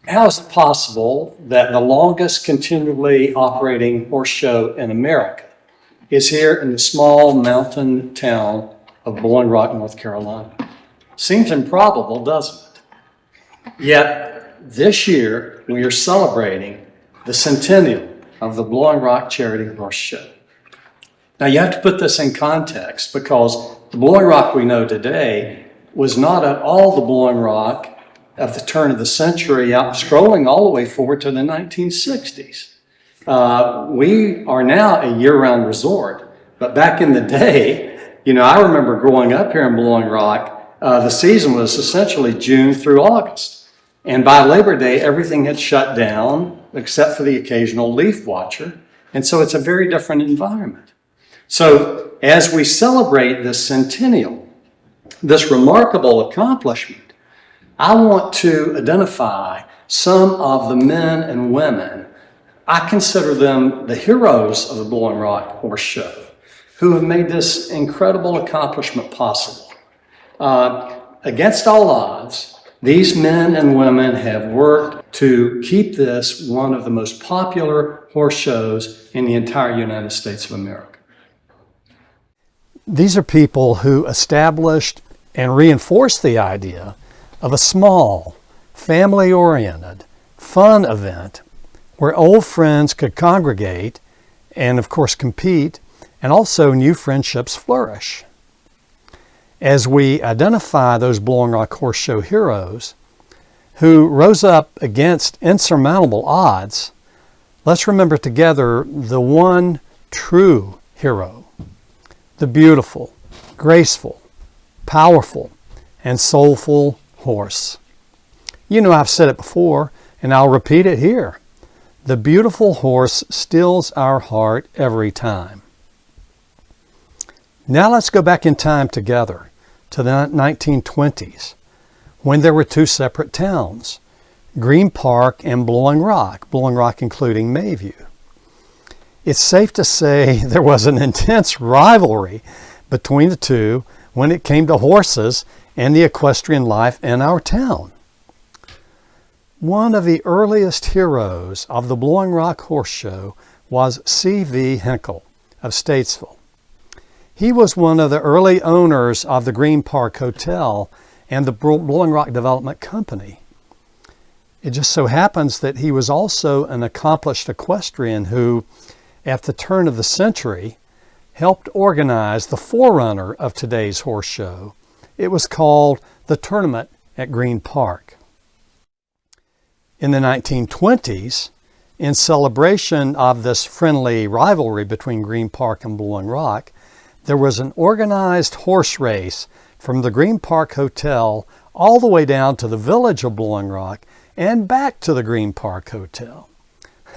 How is it possible that the longest continually operating horse show in America is here in the small mountain town of Bowling Rock, North Carolina? Seems improbable, doesn't it? Yet this year we are celebrating the centennial of the Blowing Rock Charity Horse Show. Now you have to put this in context, because the Blowing Rock we know today was not at all the Blowing Rock of the turn of the century, out scrolling all the way forward to the 1960s. We are now a year-round resort, but back in the day, I remember growing up here in Blowing Rock, the season was essentially June through August. And by Labor Day, everything had shut down except for the occasional leaf watcher. And so it's a very different environment. So as we celebrate this centennial, this remarkable accomplishment, I want to identify some of the men and women, I consider them the heroes of the Blowing Rock Horse Show, who have made this incredible accomplishment possible. Against all odds, these men and women have worked to keep this one of the most popular horse shows in the entire United States of America. These are people who established and reinforced the idea of a small, family-oriented, fun event where old friends could congregate and, of course, compete, and also new friendships flourish. As we identify those Blowing Rock Horse Show heroes who rose up against insurmountable odds, let's remember together the one true hero, the beautiful, graceful, powerful, and soulful horse. I've said it before, and I'll repeat it here. The beautiful horse stills our heart every time. Now let's go back in time together to the 1920s, when there were two separate towns, Green Park and Blowing Rock including Mayview. It's safe to say there was an intense rivalry between the two when it came to horses and the equestrian life in our town. One of the earliest heroes of the Blowing Rock Horse Show was C.V. Hinkle of Statesville. He was one of the early owners of the Green Park Hotel and the Blowing Rock Development Company. It just so happens that he was also an accomplished equestrian who, at the turn of the century, helped organize the forerunner of today's horse show. It was called the Tournament at Green Park. In the 1920s, in celebration of this friendly rivalry between Green Park and Blowing Rock, there was an organized horse race from the Green Park Hotel all the way down to the village of Blowing Rock and back to the Green Park Hotel.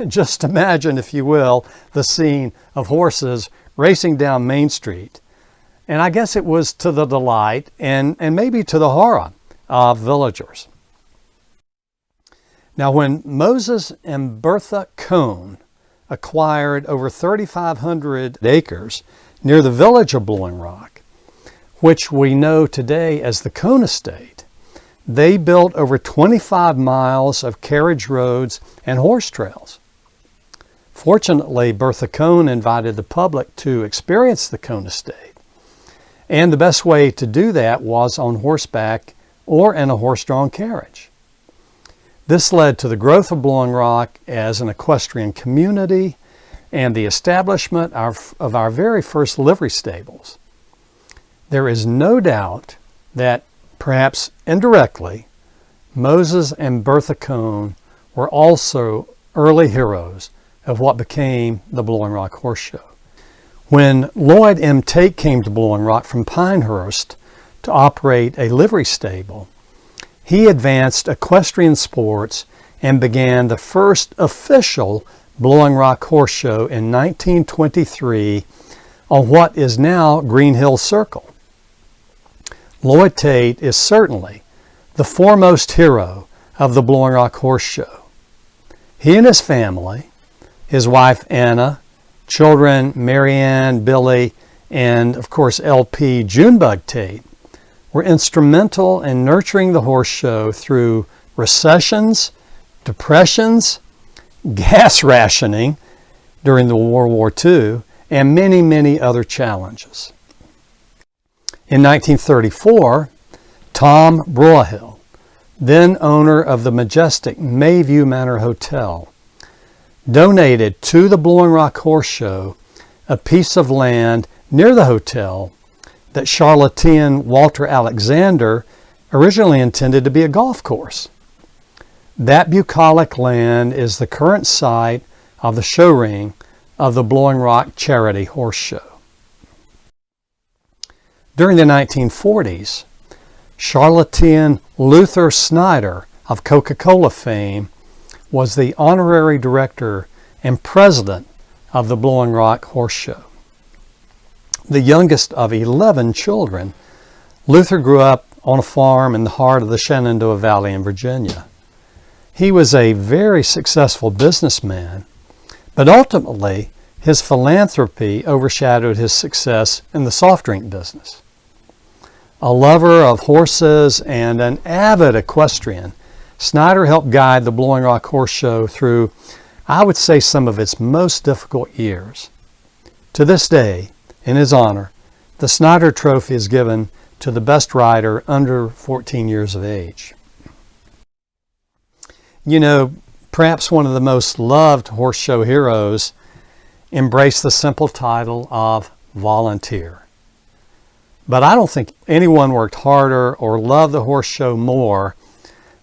Just imagine, if you will, the scene of horses racing down Main Street. And I guess it was to the delight and maybe to the horror of villagers. Now, when Moses and Bertha Cohn acquired over 3,500 acres near the village of Blowing Rock, which we know today as the Cohn Estate, they built over 25 miles of carriage roads and horse trails. Fortunately, Bertha Cohn invited the public to experience the Cohn Estate. And the best way to do that was on horseback or in a horse-drawn carriage. This led to the growth of Blowing Rock as an equestrian community and the establishment of our very first livery stables. There is no doubt that, perhaps indirectly, Moses and Bertha Cohn were also early heroes of what became the Blowing Rock Horse Show. When Lloyd M. Tate came to Blowing Rock from Pinehurst to operate a livery stable, he advanced equestrian sports and began the first official Blowing Rock Horse Show in 1923 on what is now Green Hill Circle. Lloyd Tate is certainly the foremost hero of the Blowing Rock Horse Show. He and his family, his wife Anna, children Marianne, Billy, and of course LP Junebug Tate, were instrumental in nurturing the horse show through recessions depressions, gas rationing during the World War II, and many, many other challenges. In 1934, Tom Broyhill, then owner of the majestic Mayview Manor Hotel, donated to the Blowing Rock Horse Show a piece of land near the hotel that charlatan Walter Alexander originally intended to be a golf course. That bucolic land is the current site of the show ring of the Blowing Rock Charity Horse Show. During the 1940s, charlatan Luther Snyder of Coca-Cola fame was the honorary director and president of the Blowing Rock Horse Show. The youngest of 11 children, Luther grew up on a farm in the heart of the Shenandoah Valley in Virginia. He was a very successful businessman, but ultimately his philanthropy overshadowed his success in the soft drink business. A lover of horses and an avid equestrian, Snyder helped guide the Blowing Rock Horse Show through, I would say, some of its most difficult years. To this day, in his honor, the Snyder Trophy is given to the best rider under 14 years of age. You know, perhaps one of the most loved horse show heroes embraced the simple title of volunteer. But I don't think anyone worked harder or loved the horse show more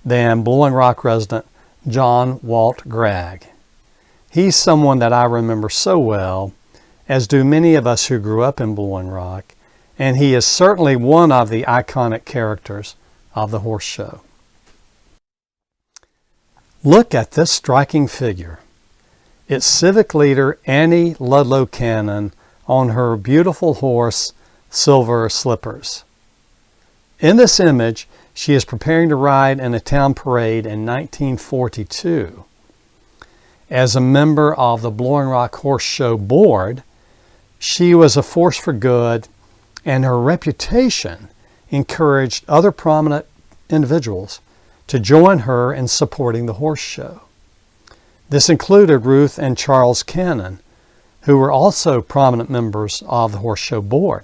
than Blowing Rock resident John Walt Gregg. He's someone that I remember so well, as do many of us who grew up in Blowing Rock, and he is certainly one of the iconic characters of the horse show. Look at this striking figure. It's civic leader Annie Ludlow Cannon on her beautiful horse, Silver Slippers. In this image, she is preparing to ride in a town parade in 1942. As a member of the Blowing Rock Horse Show board, she was a force for good, and her reputation encouraged other prominent individuals to join her in supporting the horse show. This included Ruth and Charles Cannon, who were also prominent members of the horse show board.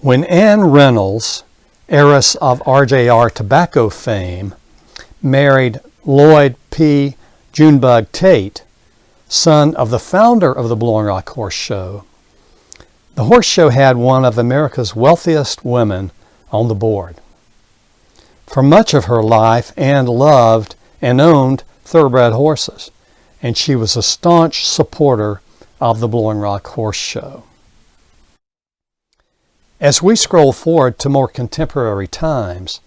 When Ann Reynolds, heiress of RJR tobacco fame, married Lloyd P. Junebug Tate, son of the founder of the Blowing Rock Horse Show, the horse show had one of America's wealthiest women on the board. For much of her life, Ann loved and owned thoroughbred horses, and she was a staunch supporter of the Blowing Rock Horse Show. As we scroll forward to more contemporary times,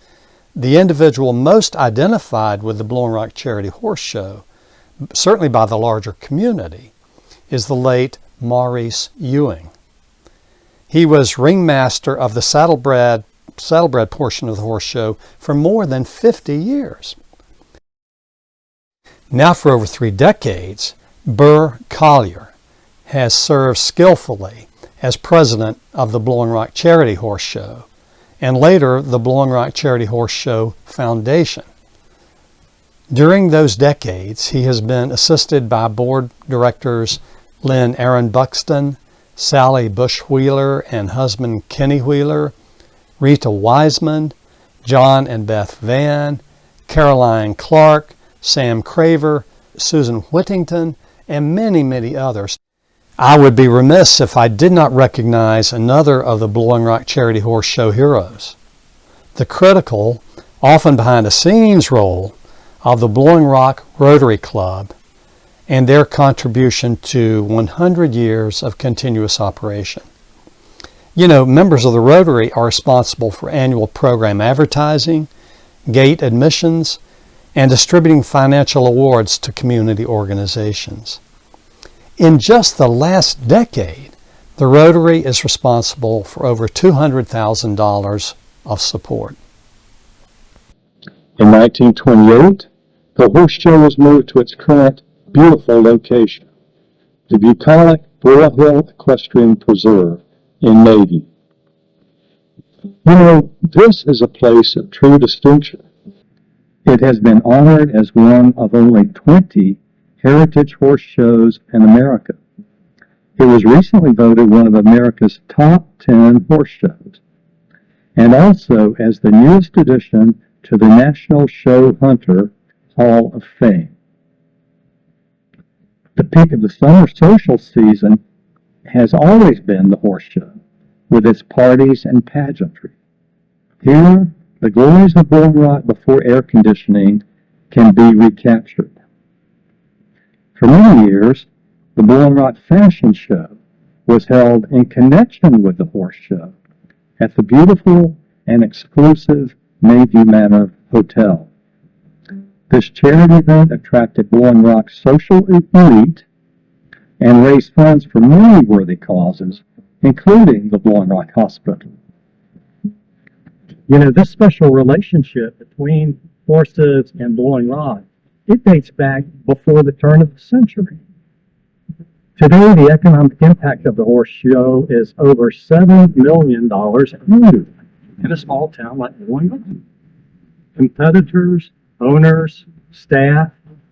the individual most identified with the Blowing Rock Charity Horse Show, certainly by the larger community, is the late Maurice Ewing. He was ringmaster of the saddlebred portion of the horse show for more than 50 years. Now for over 3 decades, Burr Collier has served skillfully as president of the Blowing Rock Charity Horse Show, and later the Blowing Rock Charity Horse Show Foundation. During those decades, he has been assisted by board directors Lynn Aaron Buxton, Sally Bush Wheeler and husband Kenny Wheeler, Rita Wiseman, John and Beth Van, Caroline Clark, Sam Craver, Susan Whittington, and many, many others. I would be remiss if I did not recognize another of the Blowing Rock Charity Horse Show heroes, the critical, often behind-the-scenes role of the Blowing Rock Rotary Club and their contribution to 100 years of continuous operation. You know, members of the Rotary are responsible for annual program advertising, gate admissions, and distributing financial awards to community organizations. In just the last decade, the Rotary is responsible for over $200,000 of support. In 1928, the horse show was moved to its current beautiful location, the bucolic Boyle Hill Equestrian Preserve in Mayview. You know, this is a place of true distinction. It has been honored as one of only 20 heritage horse shows in America. It was recently voted one of America's top 10 horse shows, and also as the newest addition to the National Show Hunter Hall of Fame. The peak of the summer social season has always been the horse show, with its parties and pageantry. Here, the glories of Bull Rock before air conditioning can be recaptured. For many years, the Bull Rock Fashion Show was held in connection with the horse show at the beautiful and exclusive Mayview Manor Hotel. This charity event attracted Bull Rock's social elite and raised funds for many worthy causes, including the Bull Rock Hospital. You know, this special relationship between horses and Bull Rock, it dates back before the turn of the century. Today, the economic impact of the horse show is over $7 million annually in a small town like Bull Rock. Competitors, owners, staff,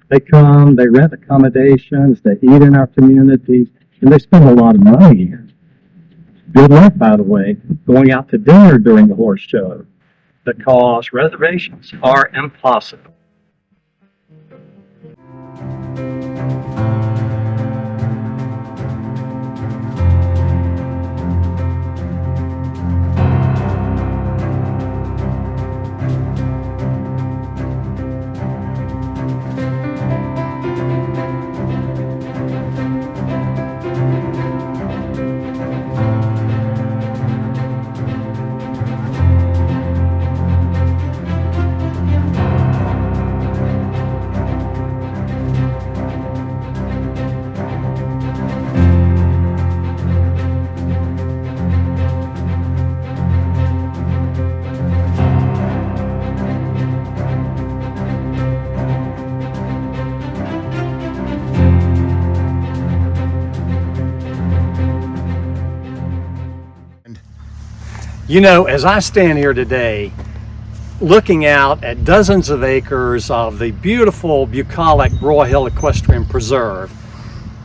they come, they rent accommodations, they eat in our communities, and they spend a lot of money here. Good luck, by the way, going out to dinner during the horse show, because reservations are impossible. You know, as I stand here today, looking out at dozens of acres of the beautiful bucolic Broad Hill Equestrian Preserve,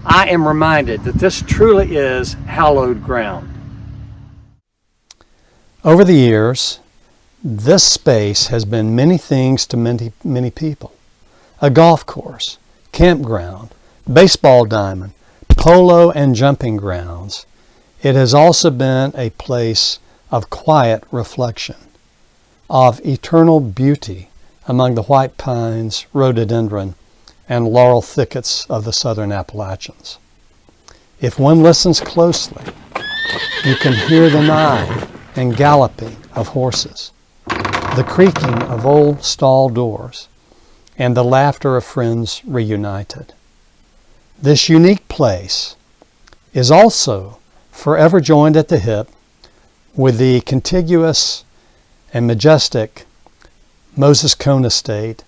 I am reminded that this truly is hallowed ground. Over the years, this space has been many things to many people. A golf course, campground, baseball diamond, polo and jumping grounds. It has also been a place of quiet reflection, of eternal beauty among the white pines, rhododendron, and laurel thickets of the southern Appalachians. If one listens closely, you can hear the neighing and galloping of horses, the creaking of old stall doors, and the laughter of friends reunited. This unique place is also forever joined at the hip with the contiguous and majestic Moses Cone Estate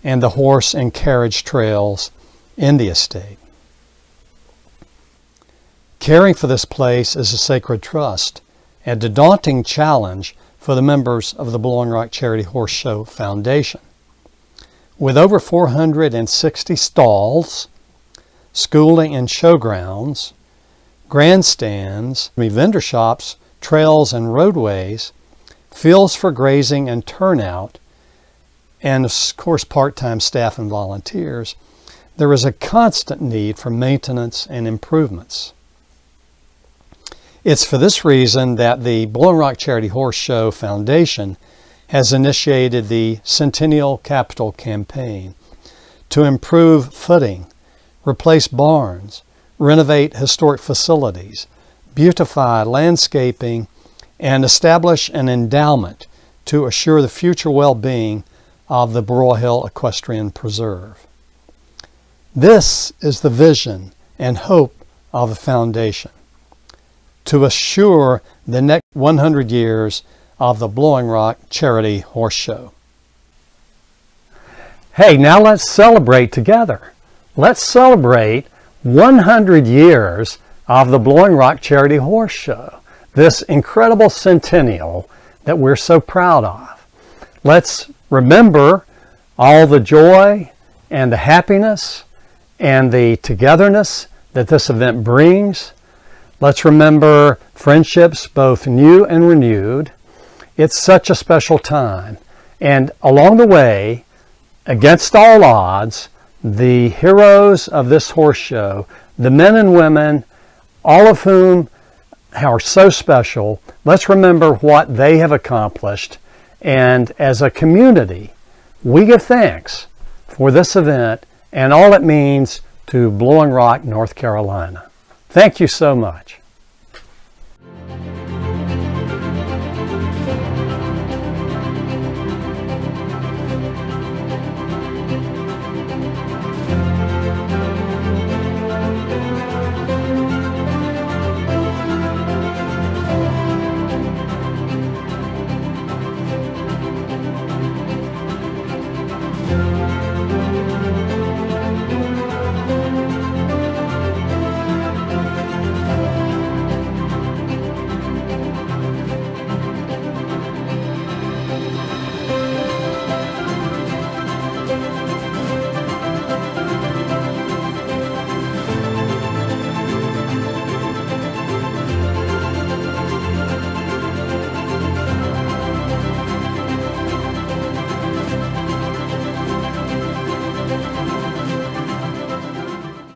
and the horse and carriage trails in the estate. Caring for this place is a sacred trust and a daunting challenge for the members of the Bull Rock Charity Horse Show Foundation. With over 460 stalls, schooling and showgrounds, grandstands, vendor shops, trails and roadways, fields for grazing and turnout, and of course part-time staff and volunteers, there is a constant need for maintenance and improvements. It's for this reason that the Bull Rock Charity Horse Show Foundation has initiated the Centennial Capital Campaign to improve footing, replace barns, renovate historic facilities, beautify landscaping, and establish an endowment to assure the future well-being of the Broad Hill Equestrian Preserve. This is the vision and hope of the foundation, to assure the next 100 years of the Bull Rock Charity Horse Show. Hey, now let's celebrate together. Let's celebrate 100 years of the Bull Rock Charity Horse Show, this incredible centennial that we're so proud of. Let's remember all the joy and the happiness and the togetherness that this event brings. Let's remember friendships both new and renewed. It's such a special time. And along the way, against all odds, the heroes of this horse show, the men and women, all of whom are so special, let's remember what they have accomplished. And as a community, we give thanks for this event and all it means to Blowing Rock, North Carolina. Thank you so much.